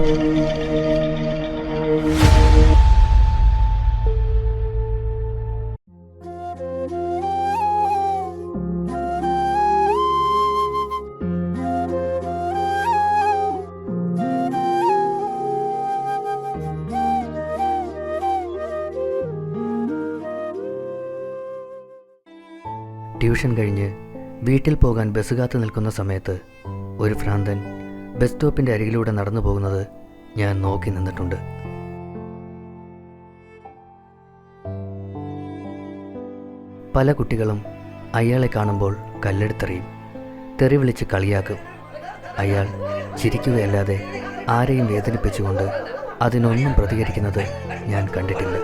Tuition കഴിഞ്ഞ് വീട്ടിൽ പോകാൻ ബസ് കാത്തു നിൽക്കുന്ന സമയത്ത് ഒരു ഭ്രാന്തൻ ബസ് സ്റ്റോപ്പിൻ്റെ അരികിലൂടെ നടന്നു പോകുന്നത് ഞാൻ നോക്കി നിന്നിട്ടുണ്ട്. പല കുട്ടികളും അയാളെ കാണുമ്പോൾ കല്ലെടുത്തെറിയും, തെറി വിളിച്ച് കളിയാക്കും. അയാൾ ചിരിക്കുകയല്ലാതെ ആരെയും വേദനിപ്പിച്ചുകൊണ്ട് അതിനൊന്നും പ്രതികരിക്കുന്നത് ഞാൻ കണ്ടിട്ടില്ല.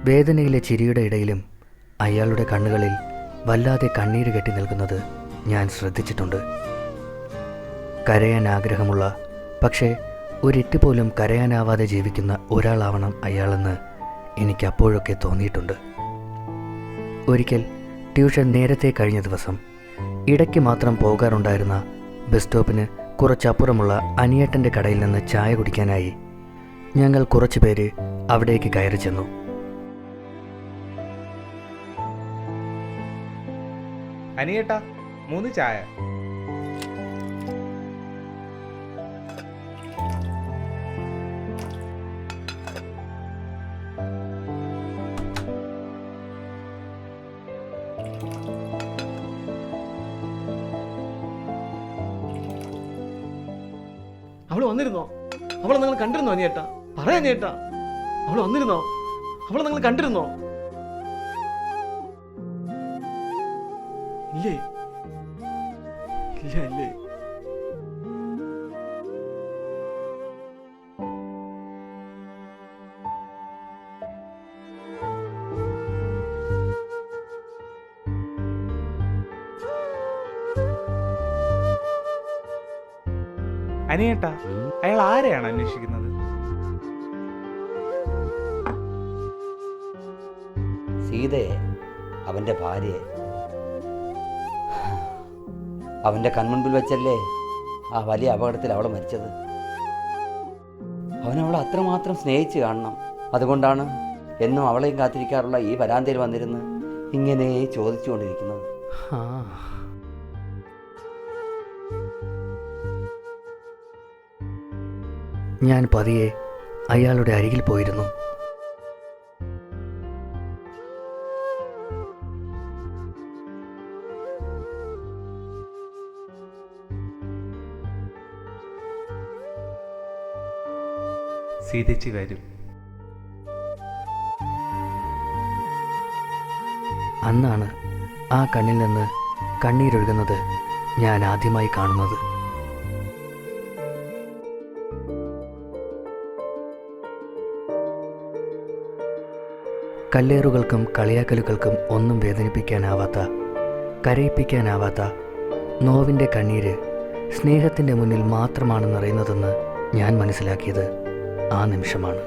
വേദനയിലെ ചിരിയുടെ ഇടയിലും അയാളുടെ കണ്ണുകളിൽ വല്ലാതെ കണ്ണീര് കെട്ടി നിൽക്കുന്നത് ഞാൻ ശ്രദ്ധിച്ചിട്ടുണ്ട്. കരയാൻ ആഗ്രഹമുള്ള, പക്ഷേ ഒരിറ്റ് പോലും കരയാനാവാതെ ജീവിക്കുന്ന ഒരാളാവണം അയാളെന്ന് എനിക്ക് അപ്പോഴൊക്കെ തോന്നിയിട്ടുണ്ട്. ഒരിക്കൽ ട്യൂഷൻ നേരത്തെ കഴിഞ്ഞ ദിവസം ഇടയ്ക്ക് മാത്രം പോകാറുണ്ടായിരുന്ന ബസ് സ്റ്റോപ്പിന് കുറച്ചപ്പുറമുള്ള അനിയേട്ടൻ്റെ കടയിൽ നിന്ന് ചായ കുടിക്കാനായി ഞങ്ങൾ കുറച്ച് പേര് അവിടേക്ക് കയറി ചെന്നു. അനിയേട്ടാ, 3 ചായ. അവള് വന്നിരുന്നോ? അവളെ നിങ്ങൾ കണ്ടിരുന്നോ അനിയേട്ടാ? പറയാ അനിയേട്ടാ, അവള് വന്നിരുന്നോ? അവളെ നിങ്ങൾ കണ്ടിരുന്നോ? ഇല്ലേ? ഇല്ല അല്ലേ? അനിയേട്ടാ, അയാൾ ആരെയാണ് അന്വേഷിക്കുന്നത്? സീതയെ, അവൻ്റെ ഭാര്യയെ. അവൻ്റെ കൺമുൻപിൽ വെച്ചല്ലേ ആ വലിയ അപകടത്തിൽ അവൾ മരിച്ചത്. അവനവളെ അത്രമാത്രം സ്നേഹിച്ച് കാണണം. അതുകൊണ്ടാണ് എന്നും അവളെയും കാത്തിരിക്കാറുള്ള ഈ വരാന്തയിൽ വന്നിരുന്ന് ഇങ്ങനെ ചോദിച്ചുകൊണ്ടിരിക്കുന്നത്. ഞാൻ പതിയെ അയാളുടെ അരികിൽ പോയിരുന്നു. സീതേച്ചി വരും. അന്നാണ് ആ കണ്ണിൽ നിന്ന് കണ്ണീരൊഴുകുന്നത് ഞാൻ ആദ്യമായി കാണുന്നത്. കല്ലേറുകൾക്കും കളിയാക്കലുകൾക്കും ഒന്നും വേദനിപ്പിക്കാനാവാത്ത, കരയിപ്പിക്കാനാവാത്ത നോവിൻ്റെ കണ്ണീര് സ്നേഹത്തിൻ്റെ മുന്നിൽ മാത്രമാണ് നിറയുന്നതെന്ന് ഞാൻ മനസ്സിലാക്കിയത് ആ നിമിഷമാണ്.